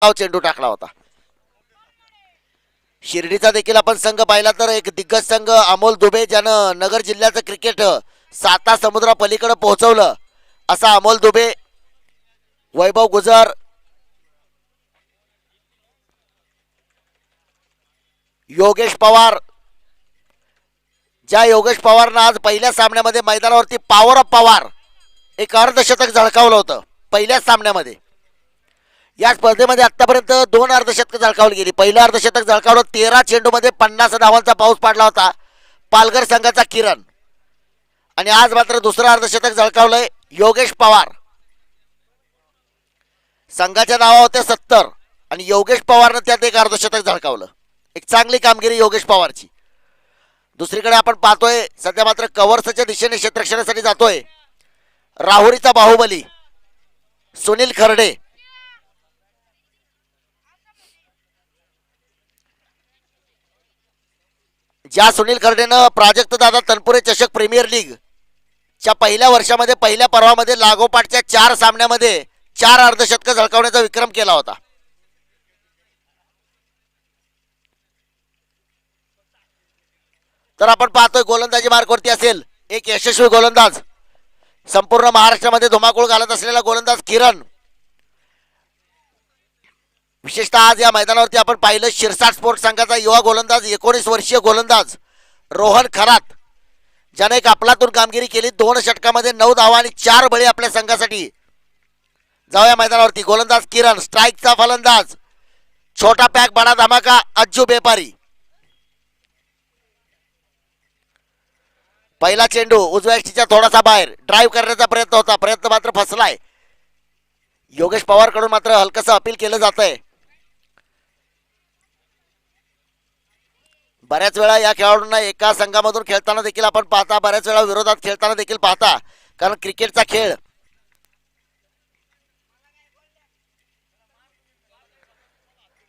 चेंडू टाकला होता. शिर्डीचा देखील आपण संघ पाहिला तर एक दिग्गज संघ अमोल दुबे ज्यानं नगर जिल्ह्याचं क्रिकेट साता समुद्रा पलीकडे पोहोचवलं असा अमोल दुबे, वैभव गुजर, योगेश पवार. ज्या योगेश पवारनं आज पहिल्या सामन्यामध्ये मैदानावरती पॉवर ऑफ पवार एक अर्धशतक झळकावलं होतं पहिल्याच सामन्यामध्ये. या स्पर्धेमध्ये आतापर्यंत 2 अर्धशतक झळकावली गेली. पहिलं अर्धशतक झळकावलं 13 चेंडूमध्ये 50 धावांचा पाऊस पाडला होता पालघर संघाचा किरण. आणि आज मात्र दुसरं अर्धशतक झळकावलंय योगेश पवार. संघाच्या धावा होत्या 70 आणि योगेश पवारनं त्यात एक अर्धशतक झळकावलं. एक चांगली कामगिरी योगेश पवारची. दुसरीकडे आपण पाहतोय सध्या मात्र कव्हर्सच्या दिशेने क्षेत्ररक्षणासाठी जातोय राहुरीचा बाहुबली सुनील खर्डे. ज्या सुनील खर्डेनं प्राजक्त दादा तनपुरे चषक प्रीमियर लीग च्या पहिल्या वर्षामध्ये पहिल्या पर्वामध्ये लागोपाठच्या 4 सामन्यामध्ये 4 अर्धशतक झळकावण्याचा विक्रम केला होता. तर आपण पाहतोय गोलंदाजी मार्कवरती असेल एक यशस्वी गोलंदाज, संपूर्ण महाराष्ट्रामध्ये धुमाकूळ घालत असलेला गोलंदाज किरण. विशेषतः आज या मैदानावरती आपण पाहिलं शिरसाट स्पोर्ट्स संघाचा युवा गोलंदाज 19 वर्षीय गोलंदाज रोहन खरात ज्याने एक अफलातून कामगिरी केली. 2 षटकामध्ये 9 धावा आणि 4 बळी आपल्या संघासाठी. जाऊया मैदानावरती. गोलंदाज किरण, स्ट्राईकचा फलंदाज छोटा पॅक बडा धमाका अज्जू बेपारी. पहिला चेंडू उजव्या यष्टीच्या थोडासा बाहेर ड्राईव्ह करण्याचा प्रयत्न होता, प्रयत्न मात्र फसलाय. योगेश पवार कडून मात्र हलकसं अपील केलं जात आहे. बऱ्याच वेळा या खेळाडूंना एका संघामधून खेळताना देखील आपण पाहता, बऱ्याच वेळा विरोधात खेळताना देखील पाहता, कारण क्रिकेटचा खेळ.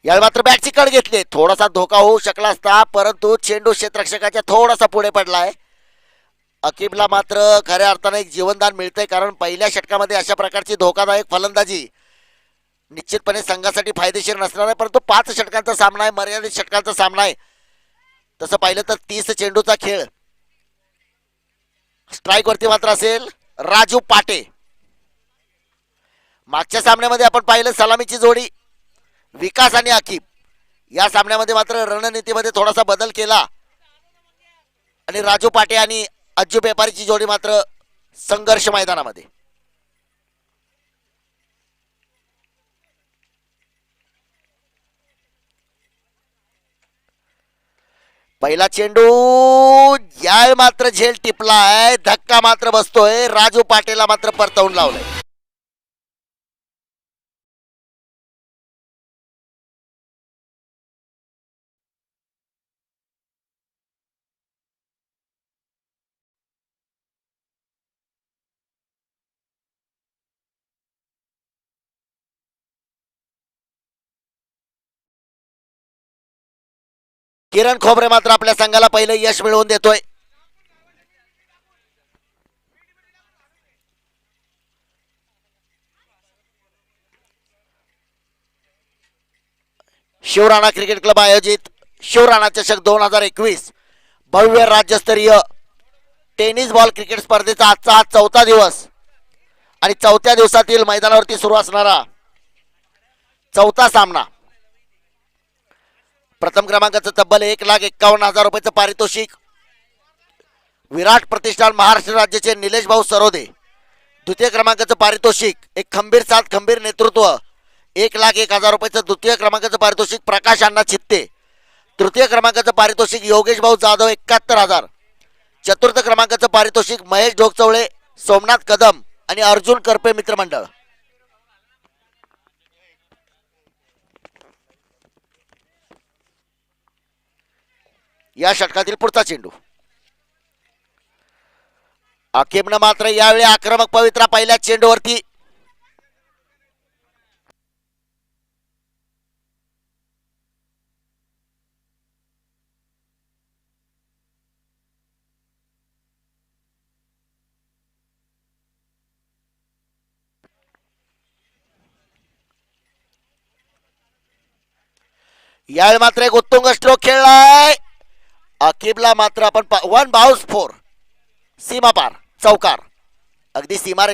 यावेळी मात्र बॅटची कड घेतली. थोडासा धोका होऊ शकला असता परंतु चेंडू क्षेत्ररक्षकाच्या थोडासा पुढे पडलाय. अकीबला मात्र खऱ्या अर्थाने एक जीवनदान मिळतंय, कारण पहिल्या षटकामध्ये अशा प्रकारची धोकादायक फलंदाजी निश्चितपणे संघासाठी फायदेशीर नसणार आहे. परंतु 5 षटकांचा सामना आहे, मर्यादित षटकांचा सामना आहे. तसं पाहिलं तर 30 चेंडूचा खेळ. स्ट्राईक वरती मात्र असेल राजू पाटे. मागच्या सामन्यामध्ये आपण पाहिलं सलामीची जोडी विकास आणि आकिब. या सामन्यामध्ये मात्र रणनीतीमध्ये थोडासा बदल केला आणि राजू पाटे आणि अज्जू बेपारीची जोडी मात्र संघर्ष मैदानामध्ये. पहिला चेंडू यावेळी मात्र झेल टिपलाय, धक्का मात्र बसतोय. राजू पाटेला मात्र परतवून लावलंय. किरण खोबरे मात्र आपल्या संघाला पहिलं यश मिळवून देतोय. शिवराणा क्रिकेट क्लब आयोजित शिवराणा चषक 2021 भव्य राज्यस्तरीय टेनिस बॉल क्रिकेट स्पर्धेचा आजचा हा 4था दिवस आणि 4थ्या दिवसातील मैदानावरती सुरू असणारा 4था सामना. प्रथम क्रमांकाचं तब्बल 1,51,000 रुपयाचं पारितोषिक विराट प्रतिष्ठान महाराष्ट्र राज्याचे निलेश भाऊ सरोदे. द्वितीय क्रमांकाचं पारितोषिक एक खंबीर साथ खंबीर नेतृत्व 1,01,000 रुपयाचं द्वितीय क्रमांकाचं पारितोषिक प्रकाश अण्णा चित्ते. तृतीय क्रमांकाचं पारितोषिक योगेश भाऊ जाधव 71,000. चतुर्थ क्रमांकाचं पारितोषिक महेश ढोकचवळे, सोमनाथ कदम आणि अर्जुन करपे मित्रमंडळ. या षटकातील पुढचा चेंडू अकीबनं मात्र यावेळी आक्रमक पवित्रा पहिल्या चेंडूवरती. यावेळी मात्र एक उत्तुंग स्ट्रोक खेळलाय अकीबला. मात्र आपण 1 बाउन्स 4 सीमा पार चौकार अगदी सीमा.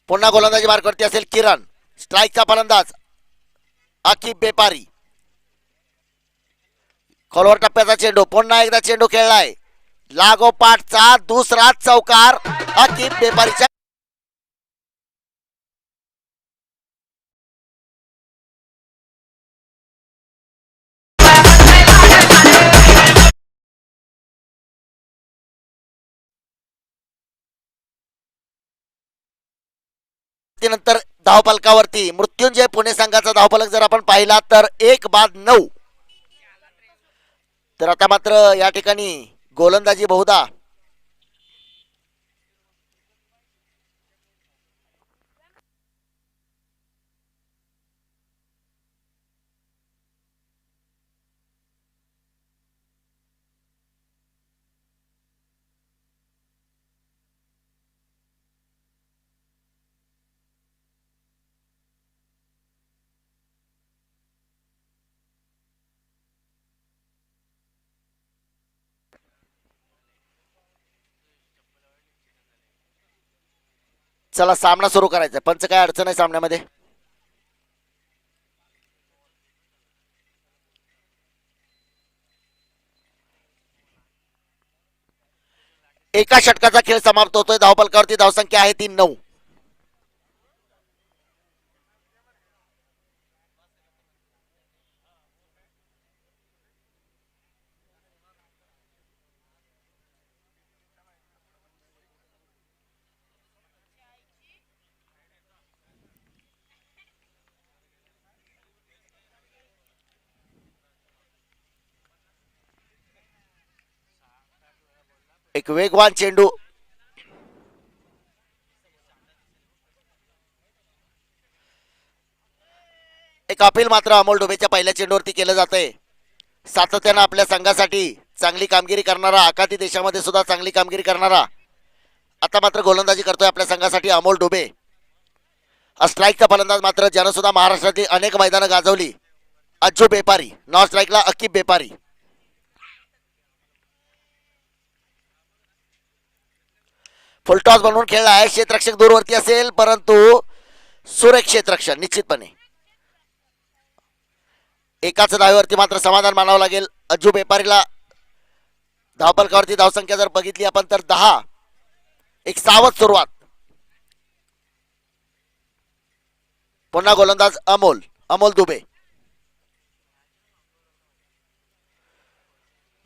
पुन्हा गोलंदाजी मार्कवरती असेल किरण. स्ट्राईकचा फलंदाज आकिब बेपारी. खोलवर टप्प्याचा चेंडू. पुन्हा एकदा चेंडू खेळलाय लागोपाठचा दुसरा चौकार आकिब बेपारीच्या. नंतर धावफलकावरती मृत्युंजय पुणे संघाचा धावफलक जर आपण पाहिला तर 1-9. तर आता मात्र या ठिकाणी गोलंदाजी बहुधा चला सामना सुरू करायचा. पंच काय अडचण आहे सामन्यामध्ये. एका षटकाचा खेळ समाप्त होतोय. धावफलकावरती धावसंख्या आहे 3-9. एक वेगवान चेंडू. एक अपील मात्र अमोल डोबेच्या पहिल्या चेंडूवरती केलं जात आहे. सातत्यानं आपल्या संघासाठी चांगली कामगिरी करणारा, आखाती देशामध्ये सुद्धा चांगली कामगिरी करणारा, आता मात्र गोलंदाजी करतोय आपल्या संघासाठी अमोल डोबे. स्ट्राईकचा फलंदाज मात्र ज्यानं सुद्धा महाराष्ट्रातील अनेक मैदानं गाजवली अज्जू बेपारी. नॉन स्ट्राईकला अकीब बेपारी. फुलटॉस बनवून खेळला आहे. क्षेत्ररक्षक दूरवरती असेल परंतु सुरेख क्षेत्ररक्षण निश्चितपणे. एकाच धावेवरती मात्र समाधान मानावं लागेल अज्जू बेपारीला. धावफलकावरती धावसंख्या जर बघितली आपण तर 10. एक सावध सुरुवात. पुन्हा गोलंदाज अमोल दुबे.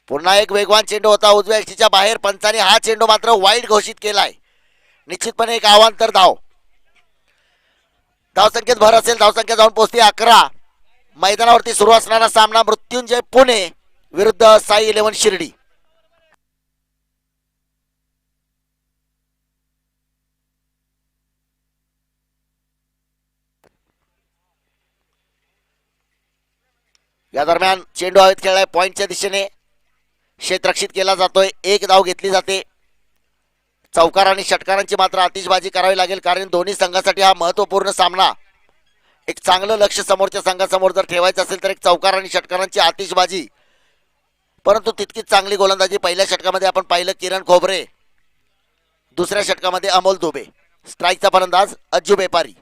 पुन्हा एक वेगवान चेंडू होता उजव्या यष्टीच्या बाहेर. पंचाने हा चेंडू मात्र वाईड घोषित केलाय. निश्चितपणे एक आव्हान तर धावसंख्येत भर असेल. धावसंख्या जाऊन पोहोचते 11. मैदानावरती सुरू असणारा सामना मृत्युंजय पुणे विरुद्ध साई 11 शिर्डी. या दरम्यान चेंडू हवेत खेळलाय पॉइंटच्या दिशेने. क्षेत्ररक्षित केला जातोय. एक धाव घेतली जाते. चौकार आणि षटकारांची मात्र आतिषबाजी करावी लागेल कारण दोन्ही संघासाठी हा महत्वपूर्ण सामना. एक चांगलं लक्ष समोरच्या संघासमोर जर ठेवायचं असेल तर एक चौकार आणि षटकारांची आतिषबाजी. परंतु तितकीच चांगली गोलंदाजी पहिल्या षटकामध्ये आपण पाहिलं किरण खोबरे. दुसऱ्या षटकामध्ये अमोल दुबे. स्ट्राईकचा फलंदाज अज्जू बेपारी.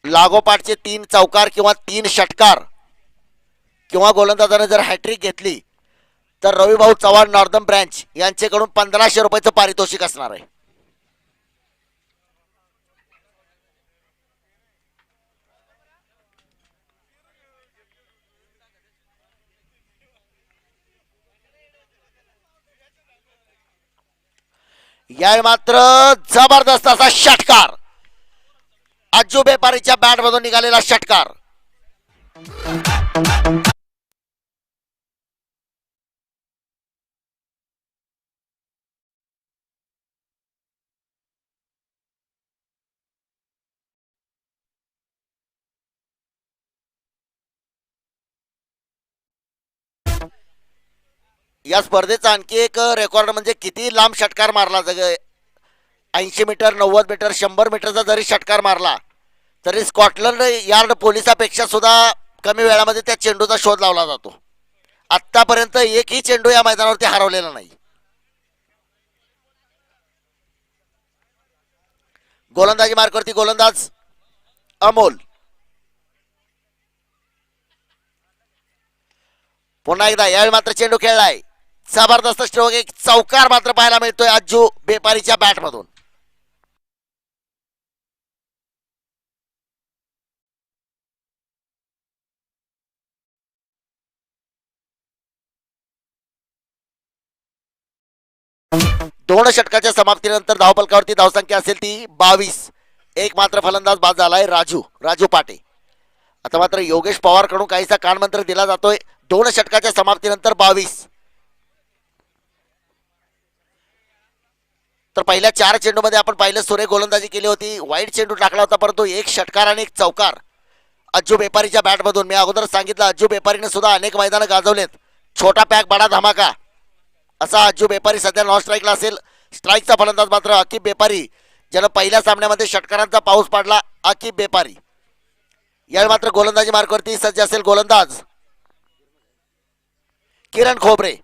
लागोपाठचे 3 चौकार किंवा 3 षटकार किंवा गोलंदाजाने जर हॅट्रिक घेतली तर रविभाऊ चव्हाण नॉर्दर्न ब्रँच यांच्याकडून 1500 रुपयाचं पारितोषिक असणार आहे. यावेळी मात्र जबरदस्त असा षटकार. अज्जू बेपारीच्या बॅट मधून निघालेला षटकार. या स्पर्धेचा आणखी एक रेकॉर्ड म्हणजे किती लांब षटकार मारला 80 मीटर, 90 मीटर, 100 मीटरचा जरी षटकार मारला तरी स्कॉटलंड यार्ड पोलिसापेक्षा सुद्धा कमी वेळामध्ये त्या चेंडूचा शोध लावला जातो. आतापर्यंत एकही चेंडू या मैदानावरती हरवलेला नाही. गोलंदाजी मार्कवरती गोलंदाज अमोल. पुन्हा एकदा यावेळी मात्र चेंडू खेळलाय. जबरदस्त स्ट्रोक, एक चौकार मात्र पाहायला मिळतोय अज्जू बेपारीच्या बॅटमधून. दोन षटकाच्या समाप्तीनंतर धावफलकावरती धावसंख्या असेल ती 22. एक मात्र फलंदाज बाद झालाय राजू पाटे. आता मात्र योगेश पवार कडून काहीसा कानमंत्र दिला जातोय. दोन षटकाच्या समाप्तीनंतर 22. तर पहिल्या 4 चेंडूमध्ये आपण पाहिलं सुरेख गोलंदाजी केली होती. वाईट चेंडू टाकला होता परंतु एक षटकार आणि एक चौकार अज्जू बेपारीच्या बॅटमधून. मी अगोदर सांगितलं अज्जू बेपारीने सुद्धा अनेक मैदानं गाजवलेत. छोटा पॅक बडा धमाका असा अज्जू बेपारी सध्या नॉन स्ट्राईकला असेल. स्ट्राईकचा फलंदाज मात्र अकिब बेपारी, ज्यानं पहिल्या सामन्यामध्ये षटकारांचा पाऊस पाडला. अकिब बेपारी यावेळी मात्र गोलंदाजी मार्कवरती सज्ज असेल गोलंदाज किरण खोबरे.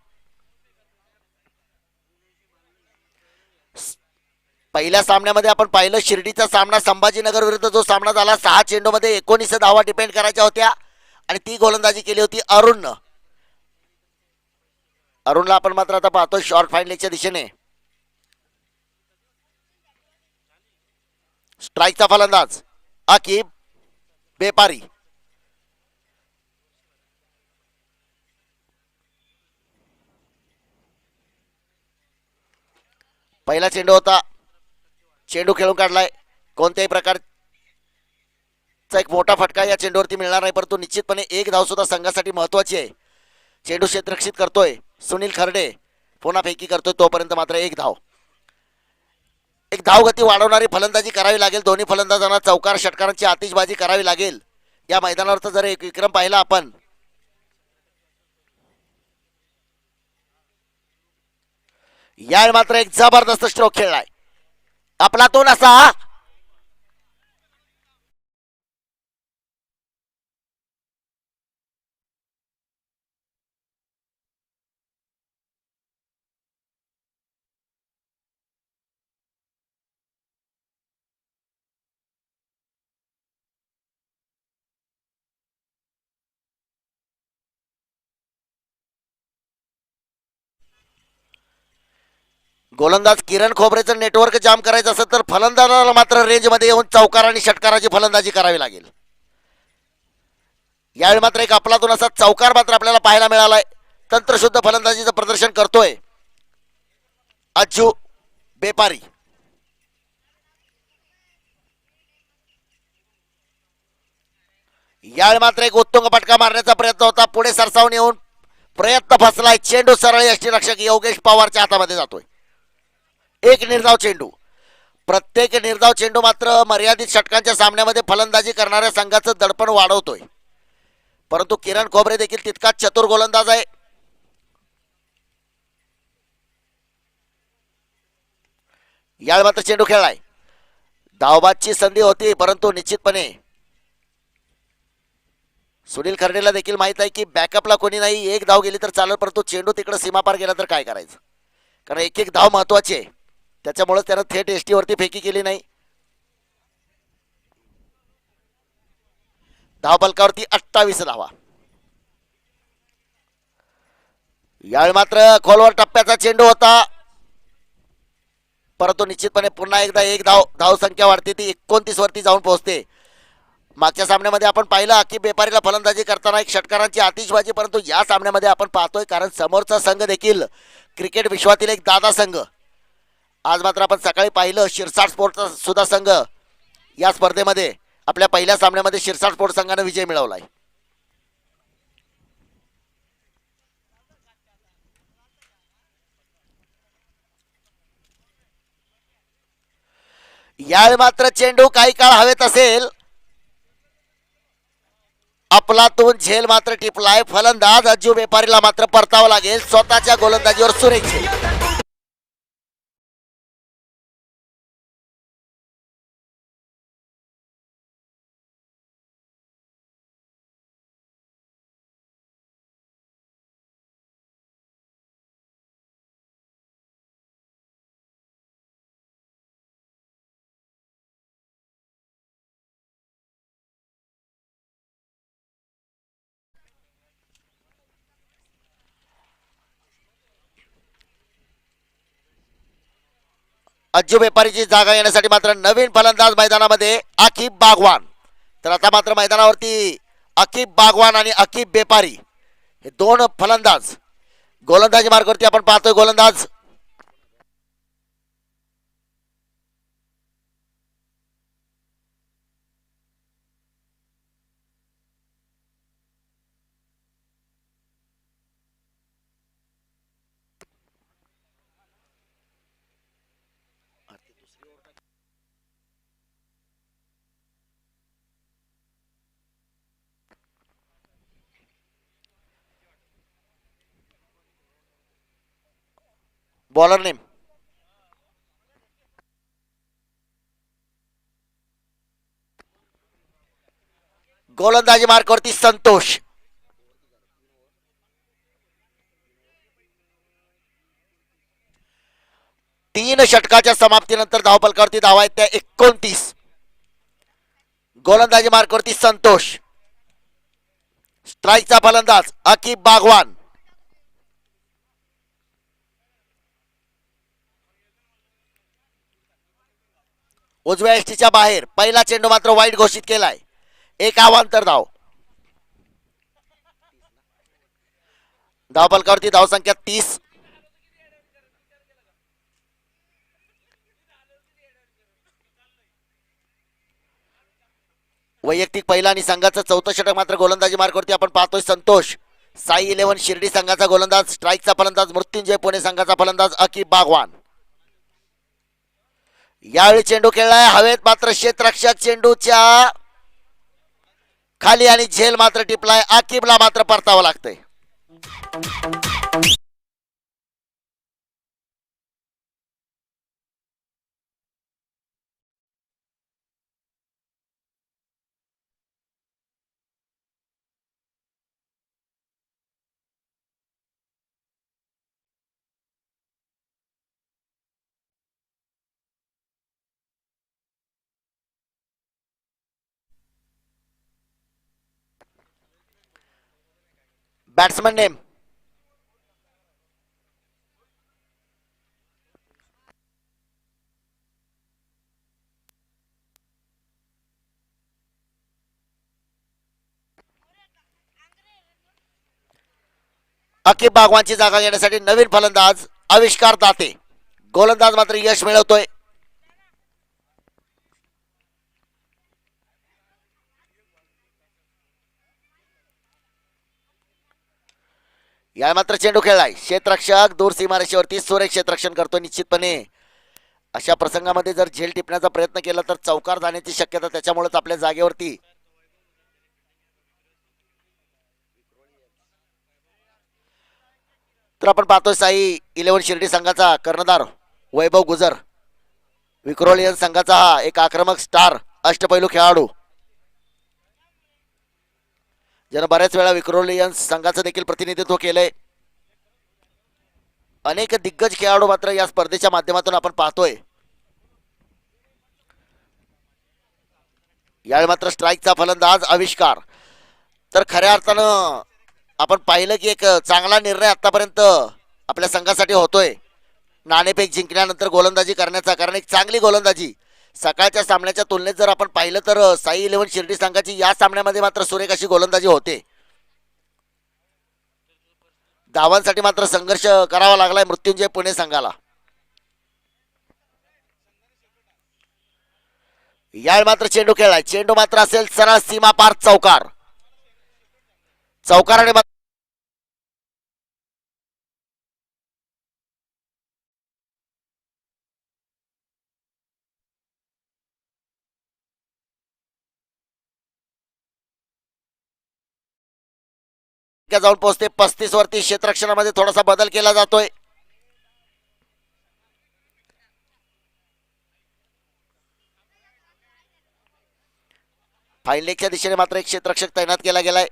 पहिल्या सामन्यामध्ये आपण पाहिलं शिर्डीचा सामना संभाजीनगर विरुद्ध जो सामना झाला 6 चेंडूमध्ये 19 धावा डिपेंड करायच्या होत्या आणि ती गोलंदाजी केली होती अरुणनं. अरुणला आपण मात्र आता पाहतो शॉर्ट फाईन लेगच्या दिशेने. स्ट्राईकचा फलंदाज अकिब बेपारी. पहिला चेंडू होता, चेंडू खेळून काढलाय. कोणत्याही प्रकारचा एक मोठा फटका या चेंडूवरती मिळणार नाही, परंतु निश्चितपणे एक धाव सुद्धा संघासाठी महत्वाची आहे. चेंडू क्षेत्ररक्षित करतोय सुनील खर्डे, पुन्हा फेकी करतोय. तोपर्यंत मात्र एक धाव. एक धाव गती वाढवणारी फलंदाजी करावी लागेल. दोन्ही फलंदाजांना चौकार षटकारांची आतिषबाजी करावी लागेल. या मैदानावरचा जर एक विक्रम पाहिला आपण, या मात्र एक जबरदस्त स्ट्रोक खेळलाय आपलातून असा. गोलंदाज किरण खोबरेचं नेटवर्क जाम करायचं असेल तर फलंदाजाला मात्र रेंजमध्ये येऊन चौकार आणि षटकाराची फलंदाजी करावी लागेल. यावेळी मात्र एक आपलातून असा चौकार मात्र आपल्याला पाहायला मिळालाय. तंत्रशुद्ध फलंदाजीचं प्रदर्शन करतोय अज्जू बेपारी. यावेळी मात्र एक उत्तुंग फटका मारण्याचा प्रयत्न होता. पुढे सरसावून येऊन प्रयत्न फसलाय. चेंडू सरळ यष्टीरक्षक योगेश पवारच्या हातामध्ये जातोय. एक निर्धाव चेंडू. प्रत्येक निर्धाव चेंडू मात्र मर्यादित षटकांच्या सामन्यामध्ये फलंदाजी करणाऱ्या संघाचं दडपण वाढवतोय. परंतु किरण खोबरे देखील तितकाच चतुर गोलंदाज आहे. यावेळी मात्र चेंडू खेळलाय. धावबादची संधी होती परंतु निश्चितपणे सुनील खर्डेला देखील माहित आहे की बॅकअपला कोणी नाही. एक धाव गेली तर चालेल, परंतु चेंडू तिकडे सीमापार गेला तर काय करायचं, कारण एक एक धाव महत्वाची आहे. त्याच्यामुळे त्यानं थेट एसटीवरती फेकी केली नाही. धावफलकावरती 28 धावा. यावेळी मात्र खोलवर टप्प्याचा चेंडू होता, परंतु निश्चितपणे पुन्हा एकदा एक धाव संख्या वाढते, ती 29 वरती जाऊन पोहोचते. मागच्या सामन्यामध्ये आपण पाहिलं अकिब बेपारीला फलंदाजी करताना एक षटकारांची आतिषबाजी, परंतु या सामन्यामध्ये आपण पाहतोय कारण समोरचा संघ देखील क्रिकेट विश्वातील एक दादा संघ. आज मात्र आपण सकाळी पाहिलं शिरसाट स्पोर्टचा सुद्धा संघ या स्पर्धेमध्ये आपल्या पहिल्या सामन्यामध्ये शिरसाट स्पोर्ट संघाने विजय मिळवलाय. यावेळी मात्र चेंडू काही काळ हवेत असेल. अफलातून झेल मात्र टिपलाय. फलंदाज अज्जू व्यापारीला मात्र परतावं लागेल स्वतःच्या गोलंदाजीवर सुरेख झेल. अज्जू व्यापारीची जागा येण्यासाठी मात्र नवीन फलंदाज मैदानामध्ये आकिब बागवान. तर आता मात्र मैदानावरती आकिब बागवान आणि आकिब व्यापारी हे दोन फलंदाज गोलंदाजी मार्गावरती आपण पाहतोय. गोलंदाज बॉलर नेम गोलंदाजी मार्गावरती संतोष. तीन षटकाच्या समाप्तीनंतर धावफलकावरती धावा आहेत त्या 29. गोलंदाजी मार्गावरती संतोष. स्ट्राईकचा फलंदाज आकिब बागवान. उजव्या एसटीच्या बाहेर पहिला चेंडू मात्र वाईट घोषित केलाय. एक अवांतर धाव. धावफलकावरती धावसंख्या 30. वैयक्तिक पहिला आणि संघाचं चौथं षटक मात्र गोलंदाजी मार्गावरती आपण पाहतोय. संतोष. साई 11 शिर्डी संघाचा गोलंदाज. स्ट्राईकचा फलंदाज मृत्युंजय पुणे संघाचा फलंदाज आकिब बागवान. यावेळी चेंडू खेळलाय हवेत मात्र क्षेत्ररक्षक चेंडूच्या खाली आणि झेल मात्र टिपलाय. आकिबला मात्र परतावं लागतंय. बॅट्समन नेम आकिब बागवानची जागा घेण्यासाठी नवीन फलंदाज आविष्कार दाते. गोलंदाज मात्र यश मिळवतोय. या मात्र चेंडू खेळलाय. क्षेत्ररक्षक दूर सीमारेषेवरती सुरेख क्षेत्ररक्षण करतो. निश्चितपणे अशा प्रसंगामध्ये जर झेल टिपण्याचा प्रयत्न केला तर चौकार जाण्याची शक्यता त्याच्यामुळेच आपल्या जागेवरती तर आपण पाहतोय साई 11 शिर्डी संघाचा कर्णधार वैभव गुजर. विक्रोलियन संघाचा हा एक आक्रमक स्टार अष्टपैलू खेळाडू ज्यानं बऱ्याच वेळा विक्रोलियन संघाचं देखील प्रतिनिधित्व केलंय. अनेक दिग्गज खेळाडू मात्र या स्पर्धेच्या माध्यमातून आपण पाहतोय. यावेळी मात्र स्ट्राईकचा फलंदाज आविष्कार. तर खऱ्या अर्थानं आपण पाहिलं की एक चांगला निर्णय आतापर्यंत आपल्या संघासाठी होतोय नाणेफेक जिंकल्यानंतर गोलंदाजी करण्याचा. कारण एक चांगली गोलंदाजी सकाळच्या सामन्याच्या तुलनेत जर आपण पाहिलं तर साई 11 शिर्डी संघाची या सामन्यामध्ये मात्र सुरेख अशी गोलंदाजी होते. धावांसाठी मात्र संघर्ष करावा लागलाय मृत्युंजय पुणे संघाला. यावेळी मात्र चेंडू खेळलाय. चेंडू मात्र असेल सरळ सीमा पार चौकार. चौकाराने जाऊन पोहोचते 35 वरती. क्षेत्ररक्षणामध्ये थोडासा बदल केला जातोय. फाईन लेगच्या दिशेने मात्र एक क्षेत्ररक्षक तैनात केला गेलाय.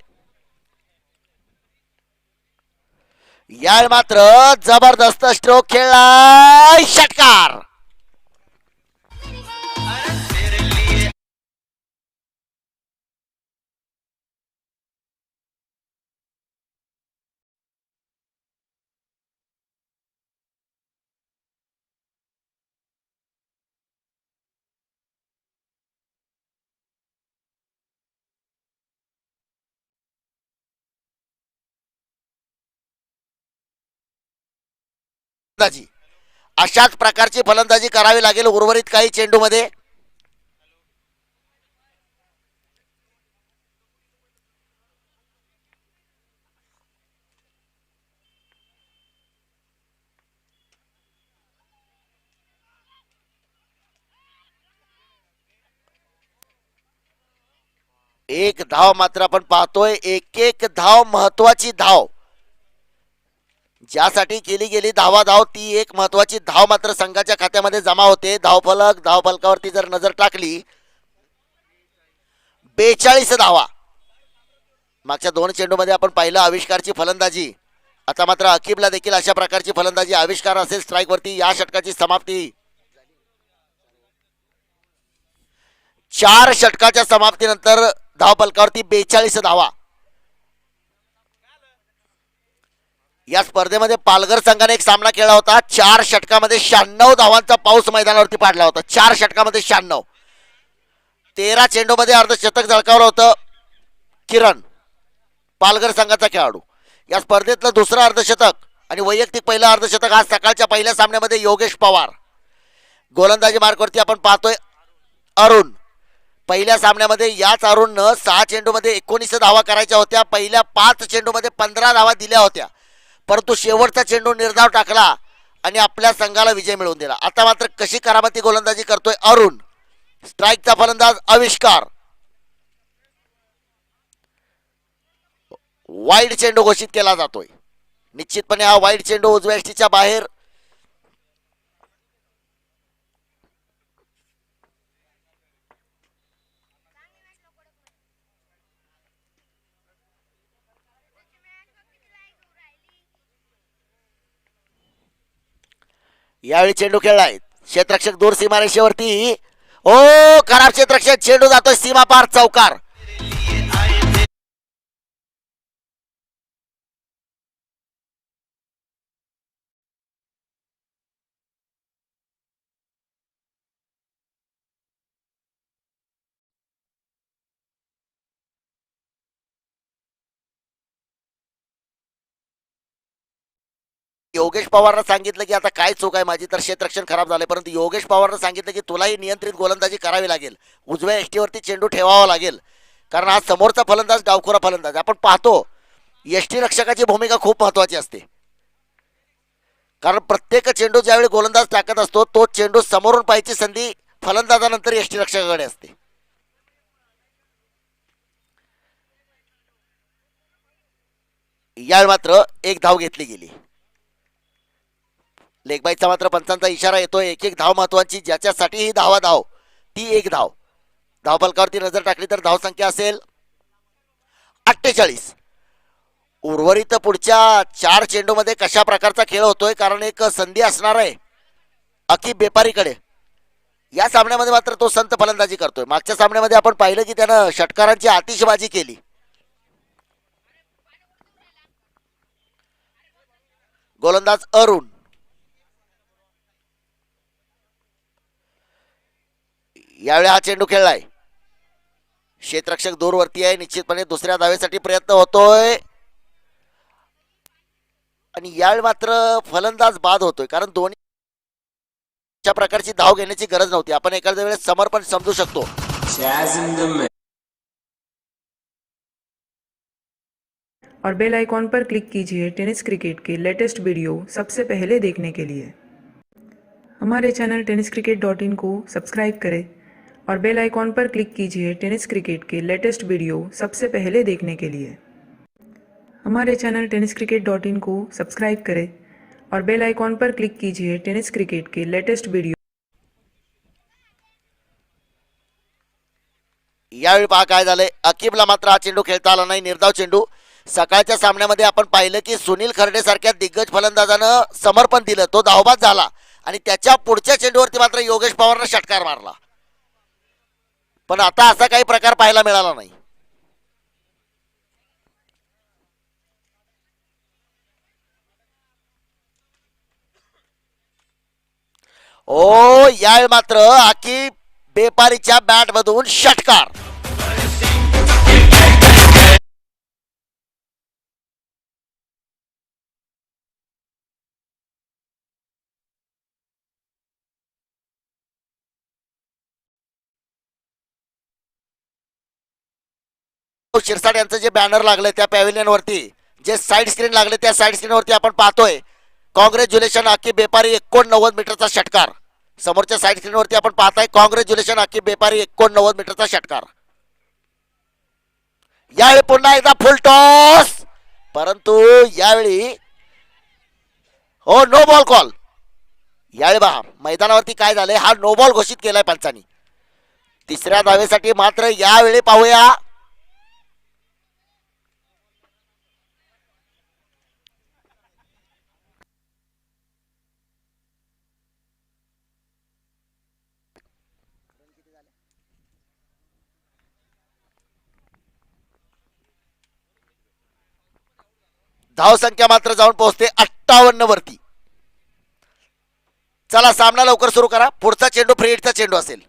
यावेळी मात्र जबरदस्त स्ट्रोक खेळलाय. षटकार. अशाच प्रकारची फलंदाजी करावी लागेल उर्वरित काही चेंडूमध्ये. एक धाव मात्र आपण पाहतोय. एक एक धाव महत्वाची धाव ज्यासाठी केली गेली धाव ती एक महत्वाची धाव मात्र संघाच्या खात्यामध्ये जमा होते. धावफलकावरती जर नजर टाकली 42 धावा. मागच्या 2 चेंडूमध्ये आपण पाहिलं आविष्कारची फलंदाजी. आता मात्र अकीबला देखील अशा प्रकारची फलंदाजी. आविष्कार असेल स्ट्राईक वरती. या षटकाची समाप्ती 4 षटकाच्या समाप्तीनंतर धावफलकावरती 42 धावा. या स्पर्धेमध्ये पालघर संघाने एक सामना खेळला होता. 4 षटकामध्ये 96 धावांचा पाऊस मैदानावरती पाडला होता. 4 षटकामध्ये 96. 13 चेंडूमध्ये अर्धशतक झळकावलं होतं किरण, पालघर संघाचा खेळाडू. या स्पर्धेतलं दुसरं अर्धशतक आणि वैयक्तिक पहिलं अर्धशतक आज सकाळच्या पहिल्या सामन्यामध्ये योगेश पवार. गोलंदाजी मार्कवरती आपण पाहतोय अरुण. पहिल्या सामन्यामध्ये याच अरुणनं 6 चेंडूमध्ये 19 धावा करायच्या होत्या. पहिल्या 5 चेंडूमध्ये 15 धावा दिल्या होत्या, परंतु शेवटचा चेंडू निर्धाव टाकला आणि आपल्या संघाला विजय मिळवून दिला. आता मात्र कशी करामती गोलंदाजी करतोय अरुण. स्ट्राईकचा फलंदाज आविष्कार. वाईड चेंडू घोषित केला जातोय. निश्चितपणे हा वाईड चेंडू उजव्या यष्टीच्या बाहेर. यावेळी चेंडू खेळलाय. क्षेत्ररक्षक दूर सीमारेषेवरती. ओ खराब क्षेत्ररक्षक. चेंडू जातोय सीमा पार. चौकार. योगेश पवारनं सांगितलं की आता काय चूक आहे माझी, तर क्षेत्ररक्षण खराब झाले. परंतु योगेश पवारनं सांगितलं की तुलाही नियंत्रित गोलंदाजी करावी लागेल. उजव्या यष्टीवरती चेंडू ठेवावा लागेल, कारण हा समोरचा फलंदाज डावखोरा फलंदाज. आपण पाहतो यष्टी रक्षकाची भूमिका खूप महत्वाची असते, कारण प्रत्येक चेंडू ज्यावेळी गोलंदाज टाकत असतो तो चेंडू समोरून पाहायची संधी फलंदाजानंतर यष्टी रक्षकाकडे असते. यावेळी मात्र एक धाव घेतली गेली. लेगबाईचा मात्र पंचांचा इशारा येतोय. एक धाव महत्वाची, ज्याच्यासाठी ही धाव ती एक धाव. धावफलकावरती नजर टाकली तर धावसंख्या असेल 48. उर्वरित पुढच्या 4 चेंडूमध्ये कशा प्रकारचा खेळ होतोय, कारण एक संधी असणार आहे अकीब बेपारीकडे. या सामन्यामध्ये मात्र तो संत फलंदाजी करतोय. मागच्या सामन्यामध्ये आपण पाहिलं की त्यानं षटकारांची आतिषबाजी केली. गोलंदाज अरुण. यावेळी हा चेंडू खेळलाय. क्षेत्ररक्षक दूरवरती आहे. निश्चितपणे दुसऱ्या धावेसाठी प्रयत्न होतोय आणि यावेळी मात्र फलंदाज बाद होतोय, कारण दोन्ही अशा प्रकारची धाव घेण्याची गरज नव्हती. आपण एखाद्या वेळेस समर्पण समजू शकतो. और बेल आइकॉन पर क्लिक कीजिए टेनिस क्रिकेट के लेटेस्ट वीडियो सबसे पहले देखने के लिए. हमारे चैनल tenniscricket.in को सब्सक्राइब करें और बेल आइकॉन पर क्लिक कीजिए टेनिस क्रिकेट के लेटेस्ट वीडियो सबसे पहले देखने के लिए. हमारे channel tennis cricket dot in को सब्सक्राइब करें और बेल आइकॉन पर क्लिक कीजिए टेनिस क्रिकेट के लेटेस्ट वीडियो। यावेळी पहा काय झालंय, अकीबला मात्र हा चेंडू खेळता आला नाही, निर्धाव चेंडू. सकाळच्या सामन्यामध्ये आपण पाहिलं की सुनील खर्डे सारख्या दिग्गज फलंदाजानं समर्पण दिलं, तो धावबाद झाला आणि त्याच्या पुढच्या चेंडूवरती मात्र योगेश पवारनं षटकार मारला. पण आता असा काही प्रकार पाहायला मिळाला नाही. ओ यावेळी मात्र अकीब बेपारीच्या बॅट मधून षटकार. शिरसाट यांचं जे बॅनर लागले त्या पॅव्हिलियन वरती, जे साईड स्क्रीन लागले त्या साईड स्क्रीन वरती आपण पाहतोय कॉंग्रॅच्युलेशन अकीब बेपारी 89 मीटरचा षटकार. समोरच्या साईड स्क्रीन वरती आपण पाहताय कॉंग्रॅच्युलेशन अकीब बेपारी 89 मीटरचा षटकार. यावेळी पुन्हा एकदा फुल टॉस, परंतु यावेळी हो नो बॉल कॉल. यावेळी पहा मैदानावरती काय झालंय, हा नो बॉल घोषित केलाय पंचांनी. तिसऱ्या धावेसाठी मात्र यावेळी पाहूया धाव संख्या मात्र जाऊन पोहोचते 58 वरती. चला सामना लवकर सुरू करा, पुढचा चेंडू फ्री हिटचा चेंडू असेल.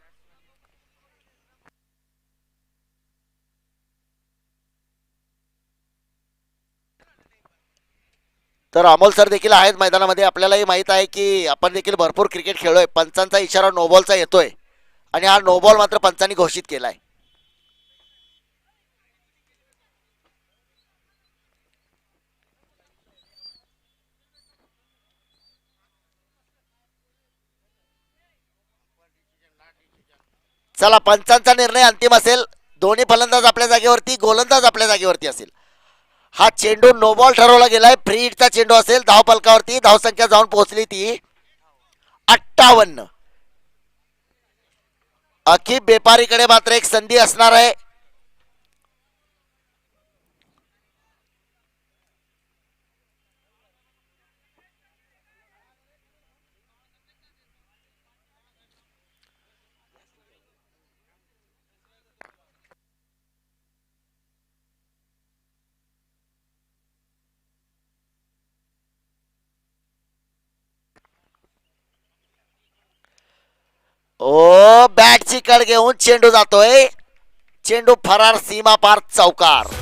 तर अमोल सर देखील आहेत मैदानामध्ये. आपल्यालाही माहित आहे की आपण देखील भरपूर क्रिकेट खेळलोय. पंचांचा इशारा नोबॉलचा येतोय आणि हा नोबॉल मात्र पंचांनी घोषित केलाय. चला पंचांचा निर्णय अंतिम असेल. दोन्ही फलंदाज आपल्या जागेवरती, गोलंदाज आपल्या जागेवरती असेल. हा चेंडू नो बॉल ठरवला गेलाय, फ्री हिटचा चेंडू असेल. धाव फलकावरती धावसंख्या जाऊन पोहोचली ती 58. अकीब बेपारीकडे मात्र एक संधी असणार आहे. ओ बॅटची कड घेऊन चेंडू जातोय, चेंडू फरार सीमा पार चौकार.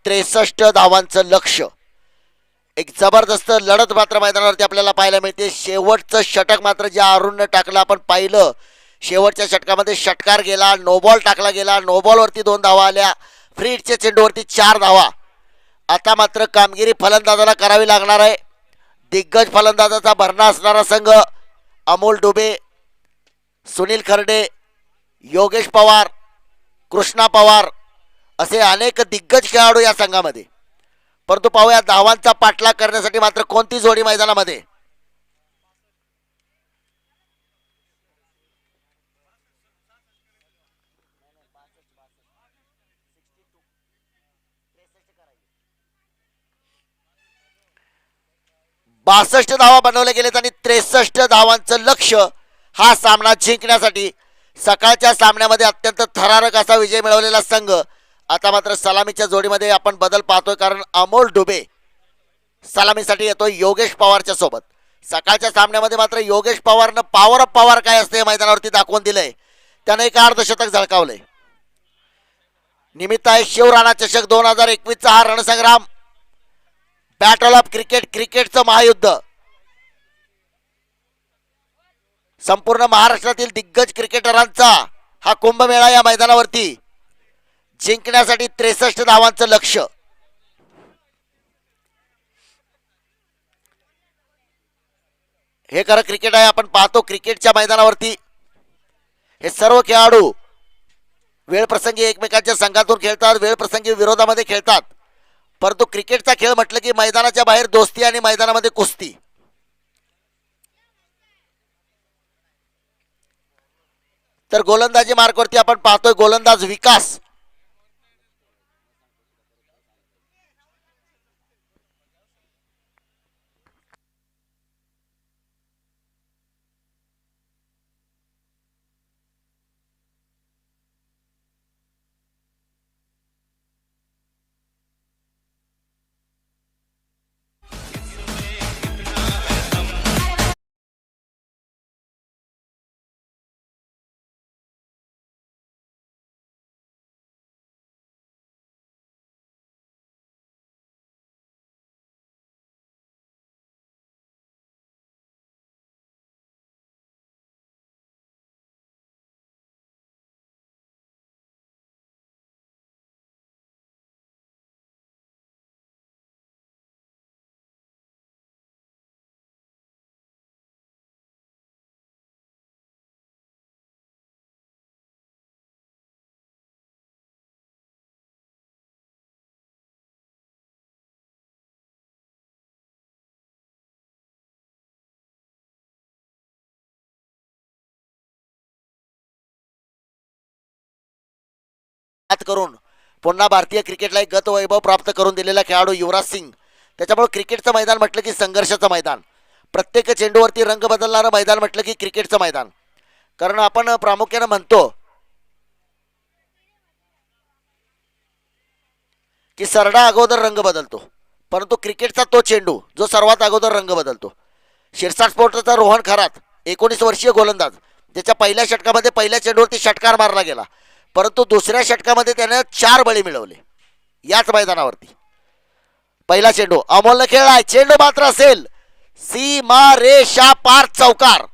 त्रेसष्ट धावांचं लक्ष. एक जबरदस्त लढत मात्र मैदानावरती आपल्याला पाहायला मिळते. शेवटचं षटक मात्र ज्या अरुणनं टाकलं आपण पाहिलं, शेवटच्या षटकामध्ये षटकार गेला, नोबॉल टाकला गेला, नोबॉल वरती 2 धावा आल्या, फ्री हिटच्या चेंडूवरती 4 धावा. आता मात्र कामगिरी फलंदाजाला करावी लागणार आहे. दिग्गज फलंदाजाचा भरणा असणारा संघ अमोल डुबे सुनील खर्डे, योगेश पवार, कृष्णा पवार असे अनेक दिग्गज खेळाडू या संघामध्ये. परंतु पाहूया धावांचा पाठलाग करण्यासाठी मात्र कोणती जोडी मैदानामध्ये. बासष्ट धावा बनवले गेलेत आणि 63 धावांचं लक्ष हा सामना जिंकण्यासाठी. सकाळच्या सामन्यामध्ये अत्यंत थरारक असा विजय मिळवलेला संघ आता मात्र सलामीच्या जोडीमध्ये आपण बदल पाहतोय, कारण अमोल डुबे सलामीसाठी येतोय योगेश पवारच्या सोबत. सकाळच्या सामन्यामध्ये मात्र योगेश पवारनं पॉवर ऑफ पॉवर काय असते मैदानावरती दाखवून दिलंय. त्यानं एक अर्धशतक झळकावलंय. निमित्त आहे शिवराणा चषक 2021 चा हा रणसंग्राम. बॅटल ऑफ क्रिकेट, क्रिकेटचं महायुद्ध. संपूर्ण महाराष्ट्रातील दिग्गज क्रिकेटरांचा हा कुंभमेळा या मैदानावरती. जिंकण्यासाठी 63 धावांचं लक्ष. हे खरं क्रिकेट आहे. आपण पाहतो क्रिकेटच्या मैदानावरती हे सर्व खेळाडू वेळप्रसंगी एकमेकांच्या संघातून खेळतात, वेळप्रसंगी विरोधामध्ये खेळतात. परंतु क्रिकेटचा खेळ म्हटलं की मैदानाच्या बाहेर दोस्ती आणि मैदानामध्ये कुस्ती. तर गोलंदाजी मार्कवरती आपण पाहतोय गोलंदाज विकास. करून पुन्हा भारतीय क्रिकेटला एक गत वैभव प्राप्त करून दिलेला खेळाडू युवराज सिंग. त्याच्यामुळे क्रिकेटचं मैदान म्हटलं की संघर्षाचं मैदान. प्रत्येक चेंडूवरती रंग बदलणारं मैदान म्हटलं की क्रिकेटचं मैदान. कारण आपण प्रामुख्यानं म्हणतो की सरडा अगोदर रंग बदलतो, परंतु क्रिकेटचा तो चेंडू जो सर्वात अगोदर रंग बदलतो. शिरसाट स्पोर्टचा रोहन खरात 19 वर्षीय गोलंदाज. त्याच्या पहिल्या षटकामध्ये पहिल्या चेंडूवरती षटकार मारला गेला, परंतु दुसऱ्या षटकामध्ये त्याने 4 बळी मिळवले याच मैदानावरती. पहिला चेंडू अमोलनं खेळलाय, चेंडू मात्र असेल सीमा रेषा पार, चौकार.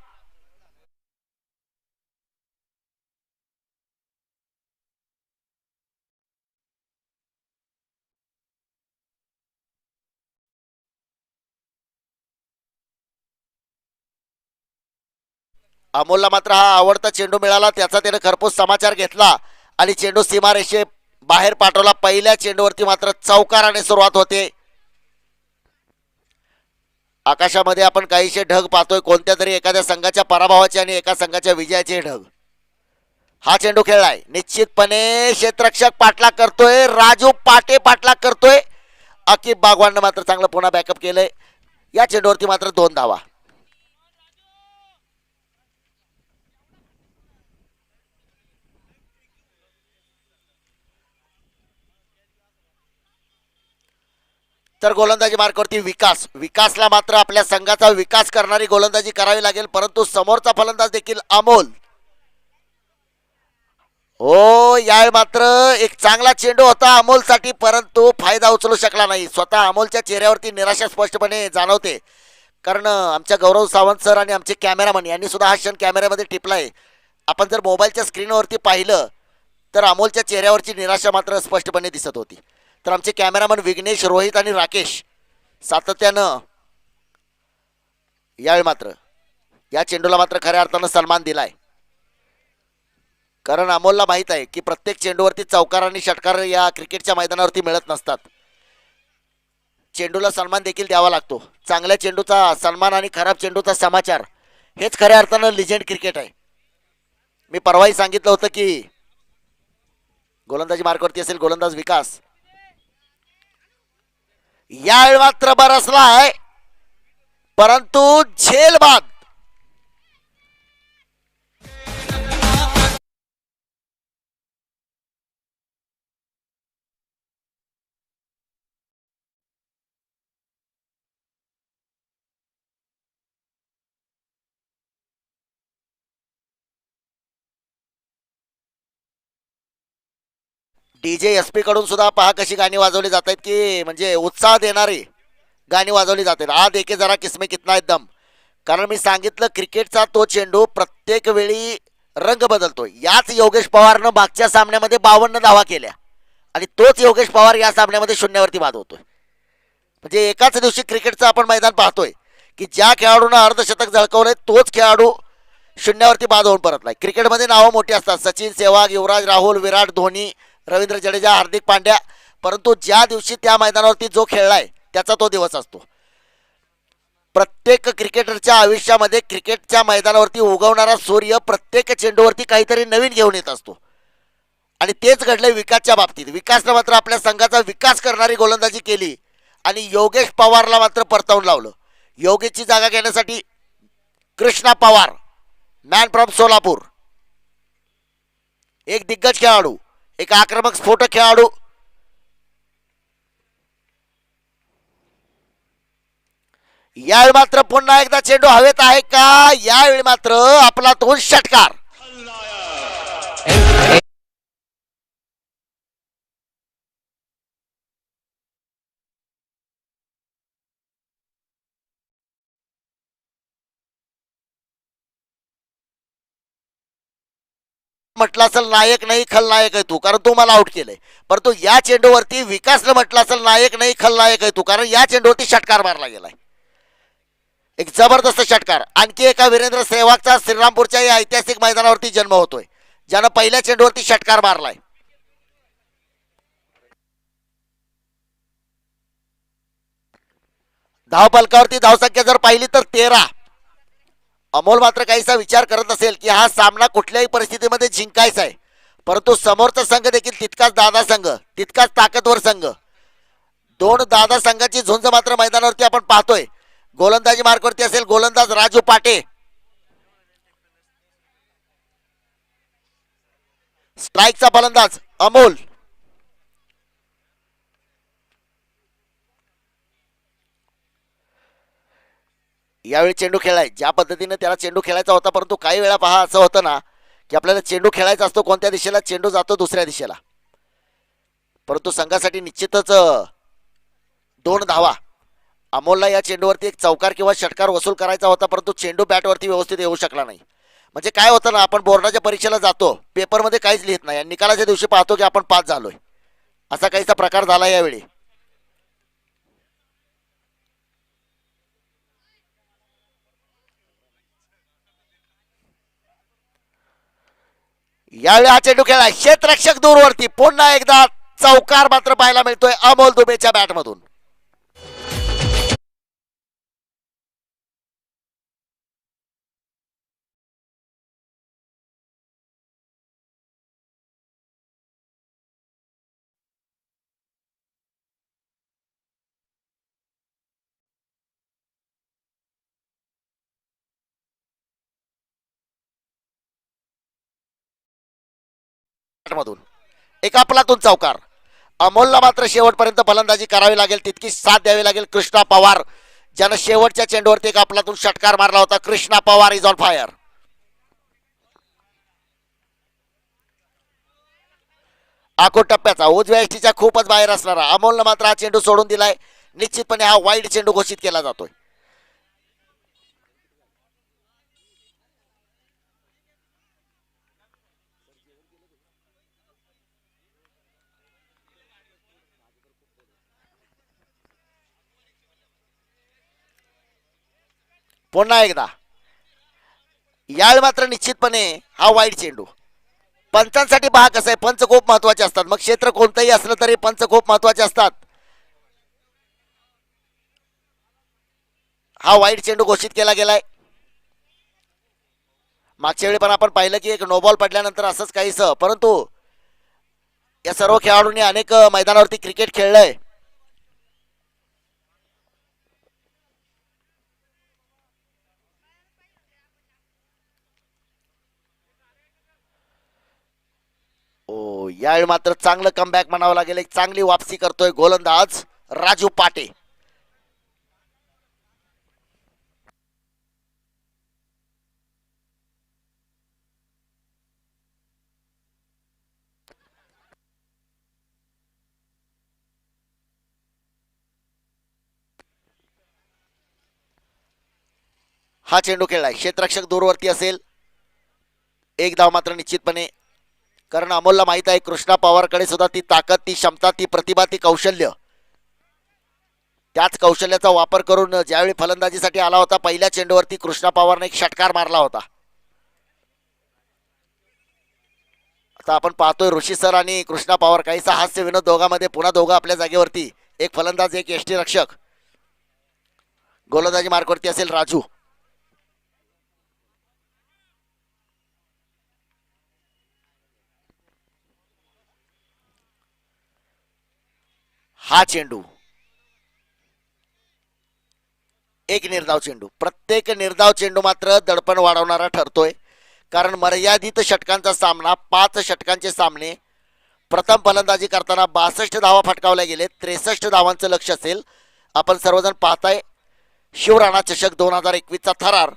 अमोलला मात्र हा आवडता चेंडू मिळाला, त्याचा त्याने खरपूस समाचार घेतला आणि चेंडू सीमारेषे बाहेर पाठवला. पहिल्या चेंडूवरती मात्र चौकाराने सुरुवात होते. आकाशामध्ये आपण काहीशे ढग पाहतोय, कोणत्या तरी एखाद्या संघाच्या पराभवाचे आणि एका संघाच्या विजयाचे ढग. हा चेंडू खेळलाय, निश्चितपणे क्षेत्ररक्षक पाठलाग करतोय, राजू पाटे पाठलाग करतोय. अकिब बागवाननं मात्र चांगलं पुन्हा बॅकअप केलंय. या चेंडूवरती मात्र 2 धावा. तर गोलंदाजी मार्कवरती विकासला मात्र आपल्या संघाचा विकास करणारी गोलंदाजी करावी लागेल, परंतु समोरचा फलंदाज देखील अमोल. हो, यावेळी मात्र एक चांगला चेंडू होता अमोलसाठी, परंतु फायदा उचलू शकला नाही. स्वतः अमोलच्या चेहऱ्यावरती निराशा स्पष्टपणे जाणवते, कारण आमच्या गौरव सावंत सर आणि आमचे कॅमेरामन यांनी सुद्धा हा क्षण कॅमेऱ्यामध्ये टिपलाय. आपण जर मोबाईलच्या स्क्रीनवरती पाहिलं तर अमोलच्या चेहऱ्यावरची निराशा मात्र स्पष्टपणे दिसत होती. तर आमचे कॅमेरामन विघ्नेश, रोहित आणि राकेश सातत्यानं यावेळी मात्र या चेंडूला मात्र खऱ्या अर्थानं सन्मान दिलाय. कारण अमोलला माहित आहे की प्रत्येक चेंडूवरती चौकार आणि षटकार या क्रिकेटच्या मैदानावरती मिळत नसतात. चेंडूला सन्मान देखील द्यावा लागतो. चांगल्या चेंडूचा सन्मान आणि खराब चेंडूचा समाचार हेच खऱ्या अर्थानं लिजेंड क्रिकेट आहे. मी परवाही सांगितलं होतं की गोलंदाजी मार्कवरती असेल गोलंदाज विकास. यावेळी मात्र बरसलाय, परंतु झेल बाद. डीजे एस पी कडून सुद्धा पहा कशी गाणी वाजवली जात आहेत की म्हणजे उत्साह देणारी गाणी वाजवली जातात. आ देखे जरा किसमे कितना एकदम. कारण मी सांगितलं क्रिकेटचा तो चेंडू प्रत्येक वेळी रंग बदलतो. याच योगेश पवारनं मागच्या सामन्यामध्ये 52 धावा केल्या आणि तोच योगेश पवार या सामन्यामध्ये शून्यावरती बाद होतोय. म्हणजे एकाच दिवशी क्रिकेटचं आपण मैदान पाहतोय की ज्या खेळाडूनं अर्धशतक झळकवलंय तोच खेळाडू शून्यावरती बाद होऊन परतलाय. क्रिकेटमध्ये नावं मोठी असतात, सचिन, सेहवाग, युवराज, राहुल, विराट, धोनी, रवींद्र जडेजा, हार्दिक पांड्या, परंतु ज्या दिवशी त्या मैदानावरती जो खेळलाय त्याचा तो दिवस असतो. प्रत्येक क्रिकेटरच्या आयुष्यामध्ये क्रिकेटच्या मैदानावरती उगवणारा सूर्य प्रत्येक चेंडूवरती काहीतरी नवीन घेऊन येत असतो आणि तेच घडलंय विकासच्या बाबतीत. विकासनं मात्र आपल्या संघाचा विकास करणारी गोलंदाजी केली आणि योगेश पवारला मात्र परतावून लावलं. योगेशची जागा घेण्यासाठी कृष्णा पवार, मॅन फ्रॉम सोलापूर, एक दिग्गज खेळाडू, एक आक्रमक स्फोटक खेळाडू. यावेळी मात्र पुन्हा एकदा चेंडू हवेत आहे का? यावेळी मात्र आपला तो षटकार. म्हटलं असेल नायक नाही खलनायक आहे तू, कारण तू मला आउट केलंय. परंतु या चेंडूवरती विकासनं म्हटलं असेल नायक नाही खलनायक आहे तू, कारण या चेंडूवरती षटकार मारला गेलाय. एक जबरदस्त षटकार. आणखी एका वीरेंद्र सेहवागचा श्रीरामपूरच्या या ऐतिहासिक मैदानावरती जन्म होतोय, ज्यानं पहिल्या चेंडूवरती षटकार मारलाय. धावफलकावरती धावसंख्या जर पाहिली तर 13. अमोल मात्र काहीसा विचार करत असेल की हा सामना कुठल्याही परिस्थितीमध्ये जिंकायचा आहे, परंतु समोरचा संघ देखील तितकाच दादा संघ, तितकाच ताकदवर संघ. दोन दादा संघाची झुंज मात्र मैदानावरती आपण पाहतोय. गोलंदाजी मार्कवरती असेल गोलंदाज राजू पाटे, स्ट्राईकचा फलंदाज अमोल. यावेळी चेंडू खेळलाय ज्या पद्धतीने त्याला चेंडू खेळायचा होता, परंतु काही वेळा पहा असं होतं ना की आपल्याला चेंडू खेळायचा असतो कोणत्या दिशेला, चेंडू जातो दुसऱ्या दिशेला. परंतु संघासाठी निश्चितच 2 धावा. अमोलला या चेंडूवरती एक चौकार किंवा षटकार वसूल करायचा होता, परंतु चेंडू बॅटवरती व्यवस्थित येऊ शकला नाही. म्हणजे काय होतं ना, आपण बोर्डाच्या परीक्षेला जातो, पेपरमध्ये काहीच लिहित नाही, निकालाच्या दिवशी पाहतो की आपण पास झालोय. असा काहीसा प्रकार झाला यावेळी. यावेळी हा चेंडू खेळला क्षेत्ररक्षक दूरवरती. पुन्हा एकदा चौकार मात्र पाहायला मिळतोय अमोल दुबेच्या बॅटमधून. मधून एक आपलातून चौकार. अमोलला मात्र शेवटपर्यंत फलंदाजी करावी लागेल, तितकी साथ द्यावी लागेल कृष्णा पवार, ज्यानं शेवटच्या चेंडूवरती एक आपलातून षटकार मारला होता. Krishna Pawar is on fire. आखो टप्प्याचा उजव्या एसटीच्या खूपच बाहेर असणारा अमोलनं मात्र हा चेंडू सोडून दिलाय. निश्चितपणे हा वाईड चेंडू घोषित केला जातोय. पुन्हा एकदा यावेळी मात्र निश्चितपणे हा वाईड चेंडू. पंचांसाठी पहा कसं आहे, पंच खूप महत्वाचे असतात. मग क्षेत्र कोणतंही असलं तरी पंच खूप महत्वाचे असतात. हा वाईट चेंडू घोषित केला गेलाय. मागच्या वेळी पण आपण पाहिलं की एक नो बॉल पडल्यानंतर असंच काहीसं, परंतु या सर्व खेळाडूंनी अनेक मैदानावरती क्रिकेट खेळलंय. ओ यावेळी मात्र चांगलं कमबॅक म्हणावं लागेल. एक चांगली वापसी करतोय गोलंदाज राजू पाटे. हा चेंडू खेळलाय, क्षेत्ररक्षक दूरवरती असेल. एक धाव मात्र निश्चितपणे, कारण अमोलला माहित आहे कृष्णा पवारकडे सुद्धा ती ताकद, ती क्षमता, ती प्रतिभा, ती कौशल्य. त्याच कौशल्याचा वापर करून ज्यावेळी फलंदाजीसाठी आला होता पहिल्या चेंडूवरती कृष्णा पवारने एक षटकार मारला होता. आता आपण पाहतोय ऋषी सर आणि कृष्णा पवार काहीसा हास्य विनोद दोघांमध्ये. पुन्हा दोघं आपल्या जागेवरती, एक फलंदाज एक यष्टी रक्षक. गोलंदाजी मार्कवरती असेल राजू. हा चेंडू एक निर्धाव चेंडू. प्रत्येक निर्धाव चेंडू मात्र दडपण वाढवणारा ठरतोय, कारण मर्यादित षटकांचा सामना, 5 षटकांचे सामने. प्रथम फलंदाजी करताना 62 धावा फटकावल्या गेले. 63 धावांचं लक्ष असेल. आपण सर्वजण पाहताय शिवराणा चषक 2021 चा थरार.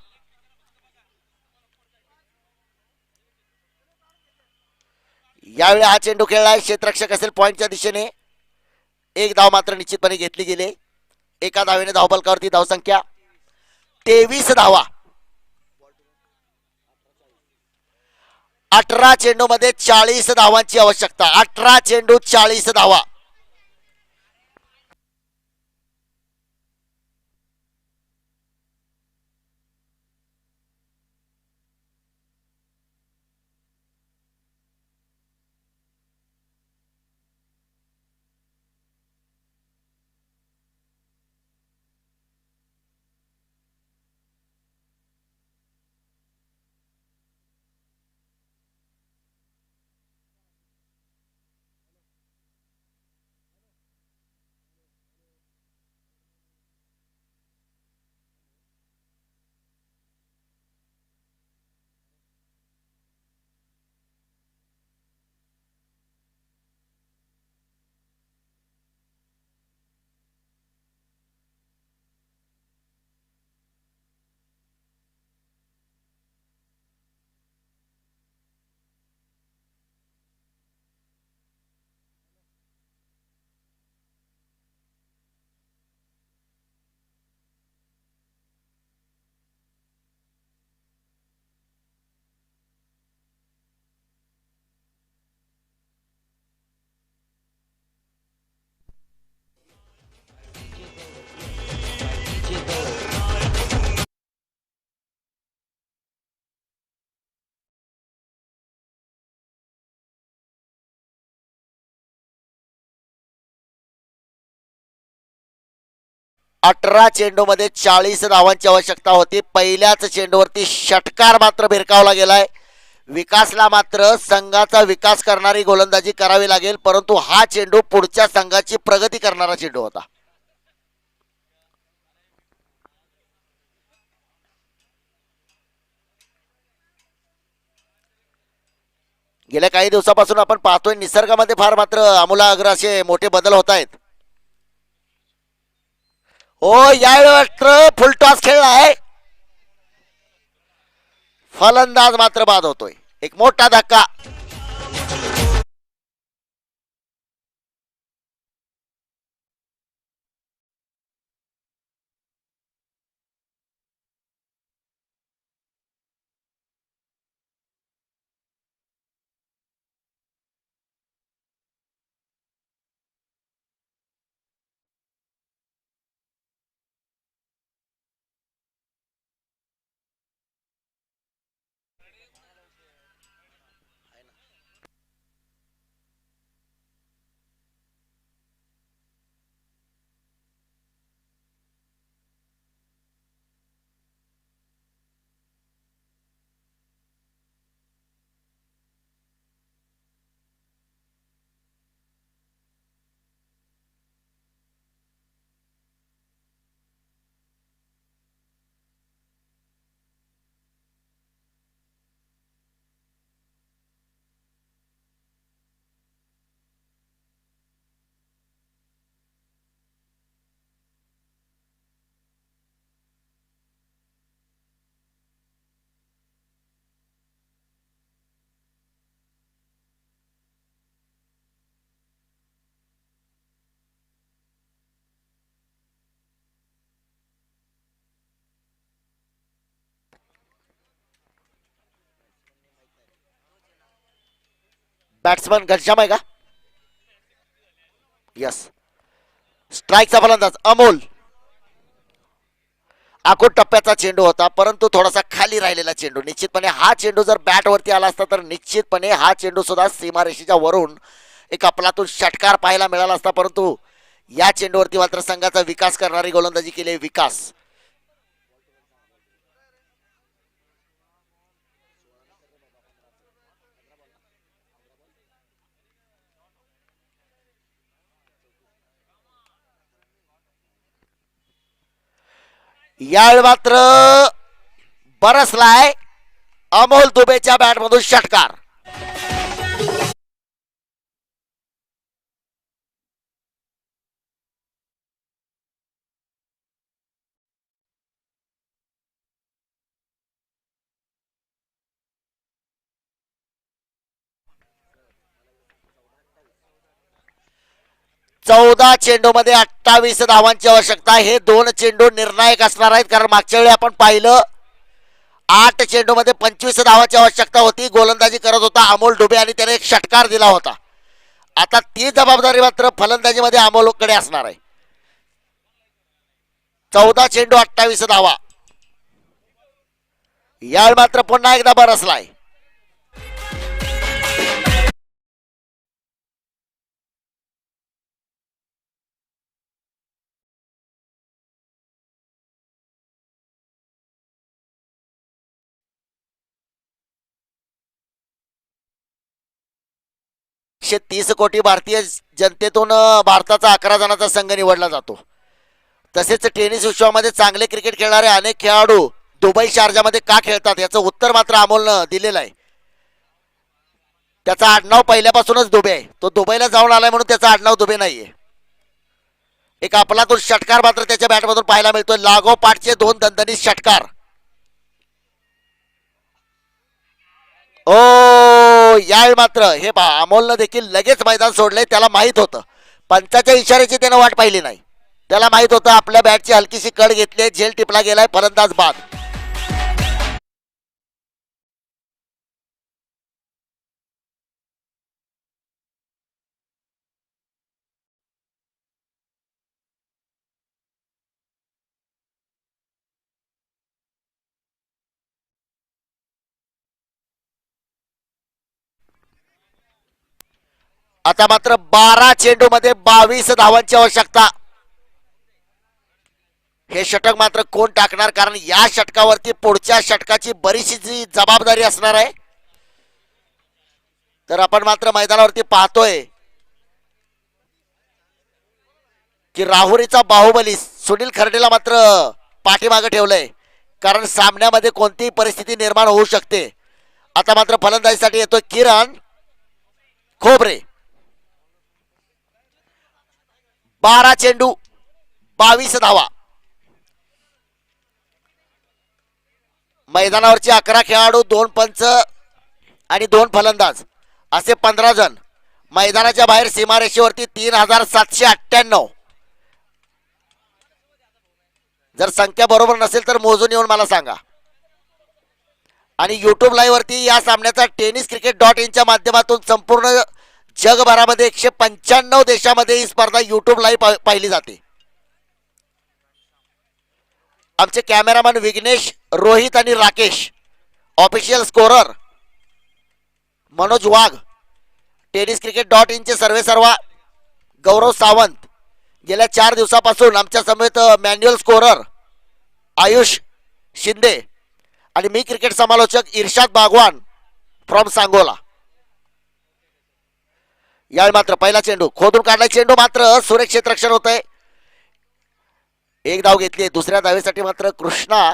यावेळी हा चेंडू खेळलाय, क्षेत्ररक्षक असेल पॉइंटच्या दिशेने. एक धाव मात्र निश्चितपणे घेतली गेली. एका धावेने धावफलकावरती धावसंख्या 23 धावा. 18 चेंडू मध्ये 40 धावांची आवश्यकता. 18 चेंडू 40 धावा. अठरा चेंडू मध्ये 40 धावांची आवश्यकता होती. पहिल्याच चेंडूवरती षटकार मात्र भिरकावला गेलाय. विकासला मात्र संघाचा विकास करणारी गोलंदाजी करावी लागेल, परंतु हा चेंडू पुढच्या संघाची प्रगती करणारा चेंडू होता. गेल्या काही दिवसापासून आपण पाहतोय निसर्गामध्ये फार मात्र आमूलाग्र असे मोठे बदल होत आहेत. हो यावेळी मात्र फुलटॉस खेळला आहे. फलंदाज मात्र बाद होतोय. एक मोठा धक्का. बॅट्समन घनश्याम आहे का? यस. स्ट्राईकचा फलंदाज अमोल. आखूड टप्प्याचा चेंडू होता, परंतु थोडासा खाली राहिलेला चेंडू. निश्चितपणे हा चेंडू जर बॅट वरती आला असता तर निश्चितपणे हा चेंडू सुद्धा सीमारेषेच्या वरून एक अपलातून षटकार पाहायला मिळाला असता, परंतु या चेंडूवरती मात्र संघाचा विकास करणारी गोलंदाजी केली. विकास यावेळी मात्र बरसलाय अमोल दुबेच्या बॅटमधून षटकार. चौदा चेंडू मध्ये 28 धावांची आवश्यकता. हे दोन चेंडू निर्णायक असणार आहेत, कारण मागच्या वेळी आपण पाहिलं 8 चेंडू मध्ये 25 धावांची आवश्यकता होती. गोलंदाजी करत होता अमोल डुबे आणि त्याने एक षटकार दिला होता. आता ती जबाबदारी मात्र फलंदाजीमध्ये अमोलकडे असणार आहे. 14 चेंडू 28 धावा. यावेळी मात्र पुन्हा एकदा बरसलाय. ₹130 कोटी भारतीय जनतेतून भारताचा 11 जणांचा संघ निवडला जातो. तसेच टेनिस विश्वामध्ये चांगले क्रिकेट खेळणारे अनेक खेळाडू दुबई शारजामध्ये का खेळतात याचं उत्तर मात्र अमोलनं दिलेलं आहे. त्याचा आडनाव पहिल्यापासूनच दुबे आहे. तो दुबईला जाऊन आलाय म्हणून त्याचा आडनाव दुबे नाहीये. एक अपलातून षटकार मात्र त्याच्या बॅटमधून पाहायला मिळतोय. लागोपाठचे 2 दणदणीत षटकार. ओ यावेळी मात्र हे पहा, अमोलनं देखील लगेच मैदान सोडलंय. त्याला माहित होतं, पंचाच्या इशाऱ्याची त्यानं वाट पाहिली नाही. त्याला माहित होतं आपल्या बॅटची हलकीशी कड घेतली, झेल टिपला गेलाय, फलंदाज बाद. आता मात्र 12 चेंडू मध्ये 22 धावांची आवश्यकता. हे षटक मात्र कोण टाकणार, कारण या षटकावरती पुढच्या षटकाची बरीचशी जी जबाबदारी असणार आहे. तर आपण मात्र मैदानावरती पाहतोय की राहुरीचा बाहुबली सुनील खर्डेला मात्र पाठीमागे ठेवलंय, कारण सामन्यामध्ये कोणतीही परिस्थिती निर्माण होऊ शकते. आता मात्र फलंदाजीसाठी येतोय किरण खोबरे. 12 चेंडू 22 धावा. मैदानावरचे 11 खेळाडू, 2 पंच आणि 2 फलंदाज असे 15 जण. मैदानाच्या बाहेर सीमारेषेवरती 3798. जर संख्या बरोबर नसेल तर मोजून येऊन मला सांगा. आणि युट्यूब लाईव्ह वरती या सामन्याचा tenniscricket.in च्या माध्यमातून संपूर्ण जगभरामध्ये 195 देशामध्ये ही स्पर्धा युट्यूब लाईव्ह पाहिली जाते. आमचे कॅमेरामॅन विघ्नेश, रोहित आणि राकेश, ऑफिशियल स्कोरर मनोज वाघ, tenniscricket.in चे सर्वेसर्वा गौरव सावंत, गेल्या 4 दिवसापासून आमच्या समेत मॅन्युअल स्कोरर आयुष शिंदे आणि मी क्रिकेट समालोचक इर्शाद बागवान फ्रॉम सांगोला. यावेळी मात्र पहिला चेंडू खोदून काढला. चेंडू मात्र सुरेख क्षेत्ररक्षण होत आहे. एक धाव घेतली. दुसऱ्या धावेसाठी मात्र कृष्णा,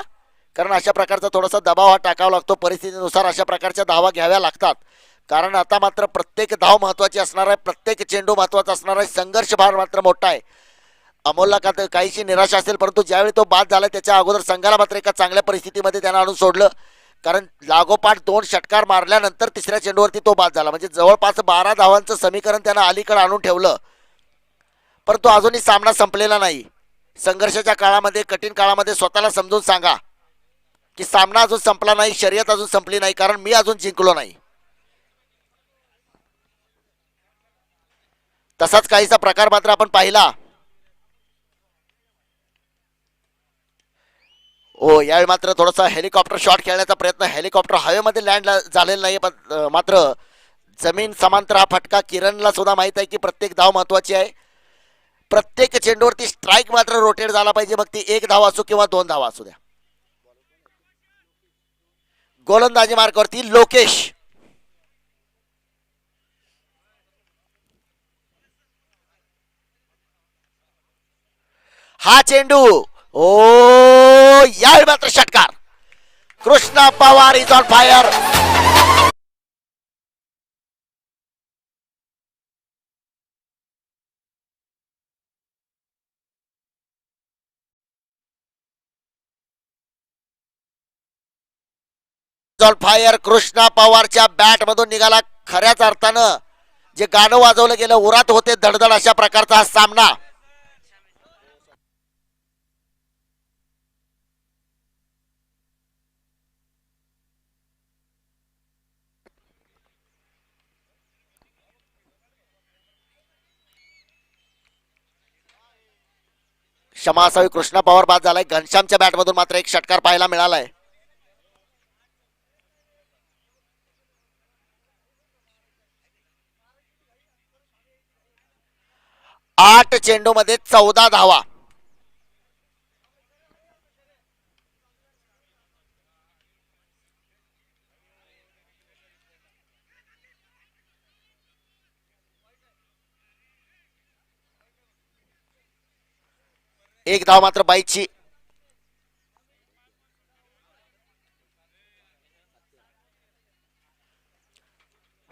कारण अशा प्रकारचा थोडासा दबाव हा टाकावा लागतो. परिस्थितीनुसार अशा प्रकारच्या धावा घ्याव्या लागतात, कारण आता मात्र प्रत्येक धाव महत्वाची असणार आहे, प्रत्येक चेंडू महत्वाचा असणार आहे. संघर्ष भार मात्र मोठा आहे. अमोलला का काहीशी निराशा असेल, परंतु ज्यावेळी तो बाद झाला त्याच्या अगोदर संघाला मात्र एका चांगल्या परिस्थितीमध्ये त्यानं आणून सोडलं, कारण लागोपाठ 2 षटकार मारल्यानंतर तिसऱ्या चेंडूवरती तो बाद झाला. म्हणजे जवळपास 12 धावांचं समीकरण त्यानं अलीकडे आणून ठेवलं. परंतु अजूनही सामना संपलेला नाही. संघर्षाच्या काळामध्ये, कठीण काळामध्ये स्वतःला समजून सांगा की सामना अजून संपला नाही, शर्यत अजून संपली नाही, कारण मी अजून जिंकलो नाही. तसाच काहीसा प्रकार मात्र आपण पाहिला. ओ यावेळी मात्र थोडासा हेलिकॉप्टर शॉट खेळण्याचा प्रयत्न, हेलिकॉप्टर हवेमध्ये लँड झालेला नाही, पण मात्र जमीन समांतर हा फटका. किरणला सुद्धा माहित आहे की प्रत्येक धाव महत्वाची आहे. प्रत्येक चेंडूवरती स्ट्राईक मात्र रोटेट झाला पाहिजे, मग ती एक धाव असो किंवा दोन धावा असू द्या. गोलंदाजी मार्गावरती लोकेश. हा चेंडू ओ यावेळी मात्र षटकार. Krishna Pawar is on fire. On fire. Krishna पवारच्या बॅट मधून निघाला. खऱ्याच अर्थानं जे गाणं वाजवलं गेलं, उरात होते धडधड, अशा प्रकारचा हा सामना. क्षमा असावी, कृष्णा पवार बाद झालाय. घनश्यामच्या बॅट मधून मात्र एक षटकार पाहायला मिळालाय. 8 चेंडू मध्ये 14 धावा. एक धाव मात्र बाईची.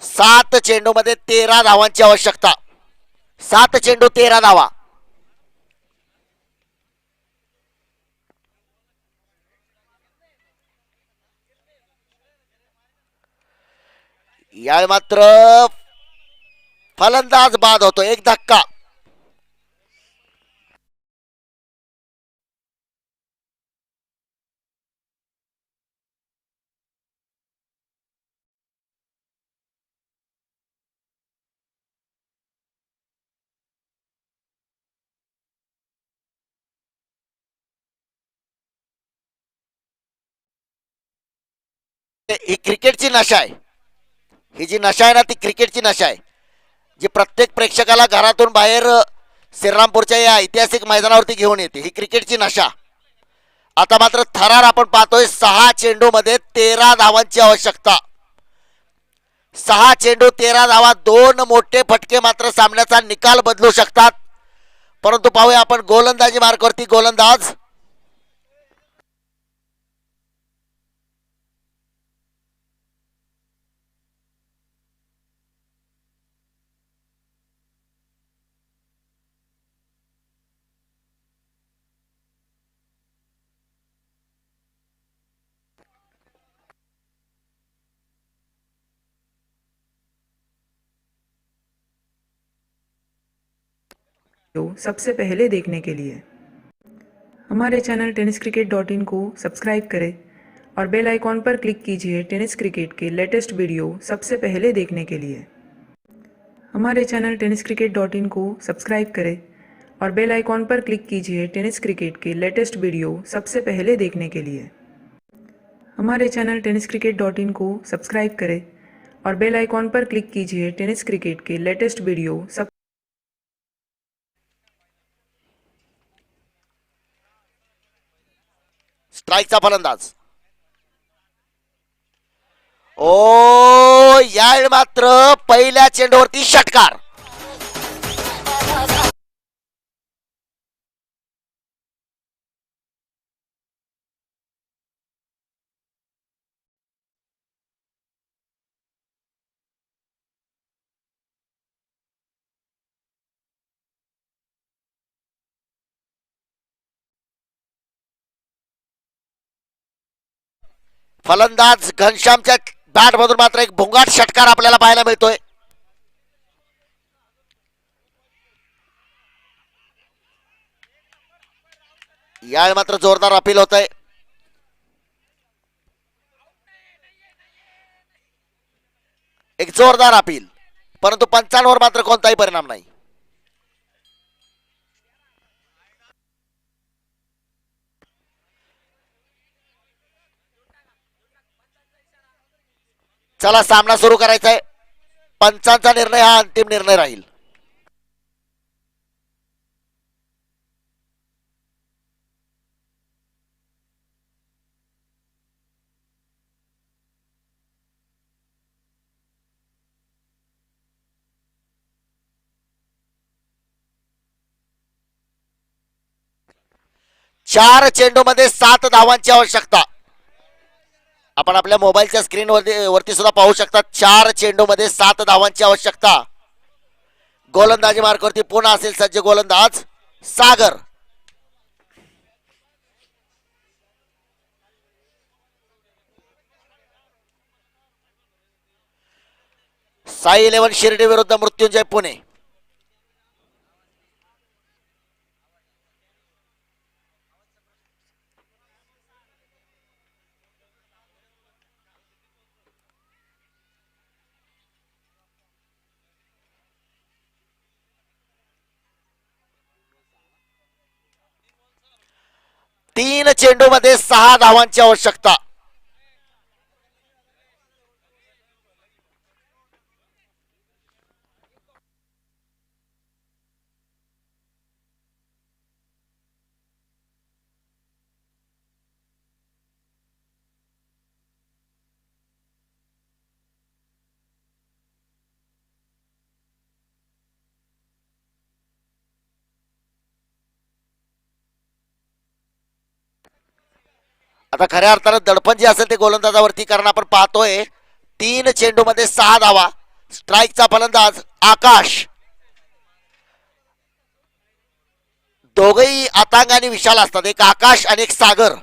सात चेंडू मध्ये 13 धावांची आवश्यकता. 7 चेंडू 13 धावा. यावेळी मात्र फलंदाज बाद होतो. एक धक्का. ही क्रिकेटची नशा आहे. ही जी नशा आहे ना, ती क्रिकेटची नशा आहे, जी प्रत्येक प्रेक्षकाला घरातून बाहेर श्रीरामपूरच्या या ऐतिहासिक मैदानावरती घेऊन येते. ही क्रिकेटची नशा. आता मात्र थरार आपण पाहतोय. 6 चेंडू मध्ये 13 धावांची आवश्यकता. 6 चेंडू 13 धावा. 2 मोठे फटके मात्र सामन्याचा निकाल बदलू शकतात. परंतु पाहूया आपण गोलंदाजी मार्गावरती गोलंदाज. सबसे पहले देखने के लिए हमारे चैनल tenniscricket.in को सब्सक्राइब करें और बेल आइकॉन पर क्लिक कीजिए टेनिस क्रिकेट के लेटेस्ट वीडियो सबसे पहले देखने के लिए। हमारे चैनल tenniscricket.in को सब्सक्राइब करें और बेल आइकॉन पर क्लिक कीजिए टेनिस क्रिकेट के लेटेस्ट वीडियो सबसे पहले देखने के लिए। हमारे चैनल tenniscricket.in को सब्सक्राइब करें और बेल आइकॉन पर क्लिक कीजिए टेनिस क्रिकेट के लेटेस्ट वीडियो सब। स्ट्राईकचा फलंदाज. ओ यावेळी मात्र पहिल्या चेंडूवरती षटकार. फलंदाज घनश्यामच्या बॅट मधून मात्र एक भोंगाट षटकार आपल्याला पाहायला मिळतोय. यावेळी मात्र जोरदार अपील होत आहे. एक जोरदार अपील, परंतु पंचांवर मात्र कोणताही परिणाम नाही. चला सामना सुरू करायचा आहे. पंचांचा निर्णय हा अंतिम निर्णय राहील. चार चेंडूमध्ये 7 धावांची आवश्यकता. आपण आपल्या मोबाईलच्या स्क्रीन वरती सुद्धा पाहू शकता. 4 चेंडूमध्ये 7 धावांची आवश्यकता. गोलंदाजी मार्गावरती पुन्हा असेल सज्ज गोलंदाज सागर. साई 11 शिर्डी विरुद्ध मृत्युंजय पुणे. तीन चेंडूमध्ये 6 धावांची आवश्यकता. आता खऱ्या अर्थानं दडपण जे असेल ते गोलंदाजावरती, कारण आपण पाहतोय 3 चेंडूमध्ये 6 धावा. स्ट्राईकचा फलंदाज आकाश. दोघही आतांग आणि विशाल असतात. एक आकाश आणि एक सागर.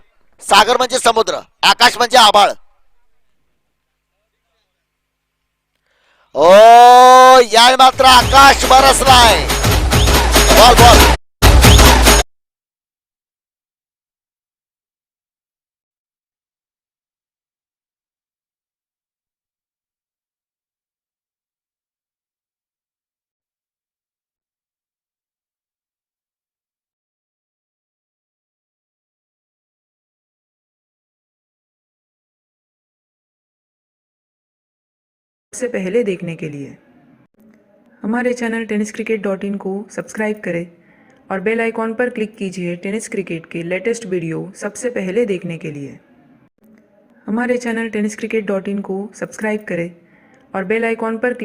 सागर म्हणजे समुद्र, आकाश म्हणजे आभाळ. ओ या मात्र आकाश बरसलाय. Ball ball. सबसे पहले देखने के लिए हमारे चैनल tenniscricket.in को सब्सक्राइब करें और बेल आइकॉन पर क्लिक कीजिए टेनिस क्रिकेट के लेटेस्ट वीडियो सबसे पहले देखने के लिए. हमारे चैनल tenniscricket.in को सब्सक्राइब करें और बेल आइकॉन पर